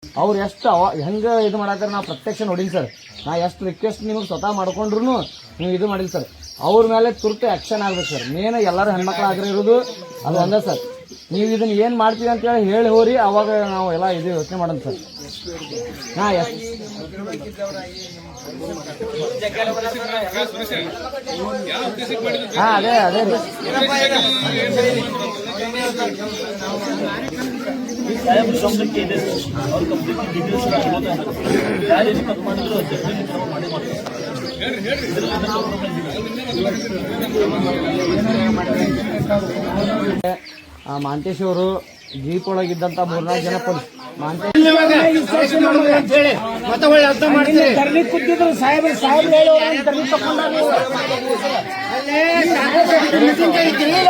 ಅವ್ರು ಎಷ್ಟು ಹೆಂಗೆ ಇದು ಮಾಡಾಕ್ತಾರೆ ನಾವು ಪ್ರತ್ಯಕ್ಷ ನೋಡಿನಿ ಸರ್. ನಾ ಎಷ್ಟು ರಿಕ್ವೆಸ್ಟ್ ನಿಮಗೆ ಸ್ವತಃ ಮಾಡ್ಕೊಂಡ್ರು ನೀವು ಇದು ಮಾಡಿಲ್ಲ ಸರ್. ಅವ್ರ ಮೇಲೆ ತುರ್ತು ಆ್ಯಕ್ಷನ್ ಆಗ್ಬೇಕು ಸರ್. ಮೇನ್ ಎಲ್ಲರೂ ಹೆಣ್ಮಕ್ಳು ಆಗಿರೋದು ಅದು ಒಂದೇ ಸರ್. ನೀವು ಇದನ್ನ ಏನು ಮಾಡ್ತೀವಿ ಅಂತೇಳಿ ಹೇಳಿ ಹೋರಿ, ಅವಾಗ ನಾವು ಎಲ್ಲ ಇದು ಯೋಚನೆ ಮಾಡೋಣ ಸರ್. ಹಾಂ ಹಾಂ ಅದೇ ಅದೇ ರೀ. ಮಾಂತೇಶ್ ಅವರು ಜೀಪ್ ಒಳಗಿದ್ದಂತ 3-4 ಜನ ಪೊಲೀಸ್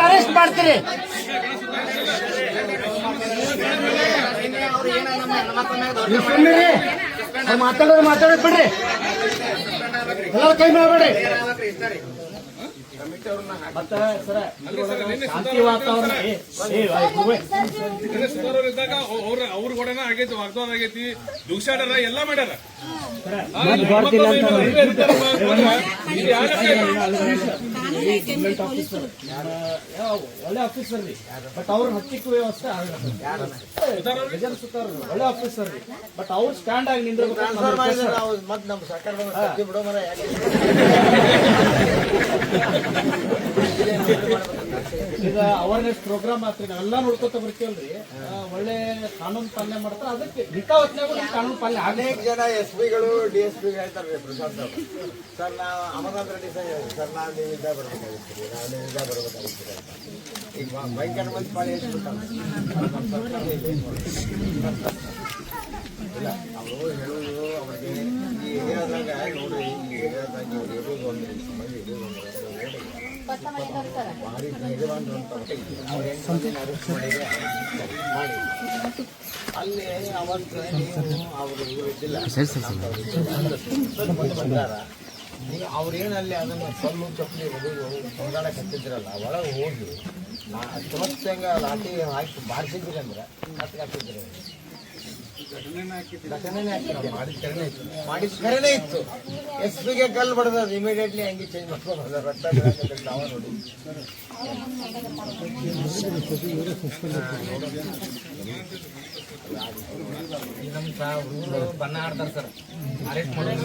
ಅರೆಸ್ಟ್ ಮಾಡ್ತೀರಿ. ಮಾತಾಡೋದು ಬಿಡ್ರಿ, ಎಲ್ಲರೂ ಕೈ ಮಾಡಬೇಡಿ. ಶಾಂತಿ ವಾತಾವರಣ ಅವ್ರ ಕೂಡ ಆಗೈತಿ, ವಾಗ್ದಾನ ಆಗೈತಿ, ದುಗ್ಸಾಡಾರ ಎಲ್ಲ ಮಾಡ್ಯಾರ. ಒಳ್ಳೆ ಆಫೀಸರ್ ರೀ, ಬಟ್ ಅವ್ರ ಹತ್ತಿಕ್ಕೂ ವ್ಯವಸ್ಥೆ ಒಳ್ಳೆ ಆಫೀಸರ್ ರೀ, ಬಟ್ ಅವ್ರು ಸ್ಟ್ಯಾಂಡ್ ಆಗಿ ನಿಂದಿರ್ಬೇಕು. ಈಗ ಅವೇರ್ನೆಸ್ ಪ್ರೋಗ್ರಾಮ್ ಆಗ್ತದೆ, ನಾವೆಲ್ಲ ನೋಡ್ಕೊತ ಬರ್ತೀವಲ್ರಿ. ಒಳ್ಳೆ ಕಾನೂನು ಪಾಲನೆ ಮಾಡ್ತಾರೆ, ಅದಕ್ಕೆ ಹಿತಾವತ್ನಾಗೂ ಕಾನೂನು ಪಾಲನೆ. ಅನೇಕ ಜನ SP ಗಳು DSP ಹೇಳ್ತಾರೆ ಪ್ರಶಾಂತ್ ಅವರು, ಸರ್ ನಾವು ಅಮರನಾಥ್ ರೆಡ್ಡಿ ಸರ್ ನಾವು ನಿಮ್ಮಿಂದ ಬರ್ಬೇಕಾಗಿತ್ತು, ನಾವು ನಿಮ್ಮಿಂದ ಬರ್ಬೇಕಾಗಿತ್ತು ಅಂತ. ಈಗ ಭಯಂಕರ ಮಂದಿ ಪಾಳಿ ಹೇಳ್ಬಿಟ್ಟಾರೆ. ಇಲ್ಲ ಅವರು ಹೇಳೋದು ಅವ್ರಿಗೆ ಈ ಏರಿಯಾದಾಗ ನೋಡ್ರಿ, ಈ ಏರಿಯಾದಾಗ ಇವ್ರು ಇರೋದು ಒಂದು ಮಂದಿ ಇರೋದು ಒಂದು ಭಾರಿ ಧೈರ್ಯವಾನ್ ಅಂತ ಅವ್ರು ಅರೆಸ್ಟ್ ಮಾಡಿ ಅಲ್ಲಿ ಅವತ್ತು ನೀವು ಅವರು ಇದ್ದಿಲ್ಲ ಬಂದಾರ. ಅವ್ರೇನಲ್ಲಿ ಅದನ್ನು ಕಲ್ಲು ಚಪ್ಪಲಿ ಹೊಡೆದು ಹೊಂದಾಡ ಕತ್ತಿದ್ರಲ್ಲ, ಒಳಗೆ ಹೋಗಿ ಸಮಸ್ಯೆಂಗ ಲಾಠಿ ಹಾಕಿ ಬಾರಿಸಿದ್ರಂದ್ರೆ ಕತ್ತಿದ್ರು. ಘಟನೆನೇ ಹಾಕಿದ್ರು, ಮಾಡಿದ ಕರೆನೇ ಇತ್ತು. SP ಗೆ ಕಲ್ಲು ಬಡದದು ಇಮಿಡಿಯೇಟ್ಲಿ ಹಂಗೆ ಚೇಂಜ್ ಮಾಡ್ಕೊಂಡು ರಕ್ತ ನಾವು ನೋಡಿ ನಮ್ಮ ಹುಡುಗರು ಬಣ್ಣ ಆಡ್ತಾರೆ ಸರ್. ಅರೆಸ್ಟ್ ಮಾಡೋದು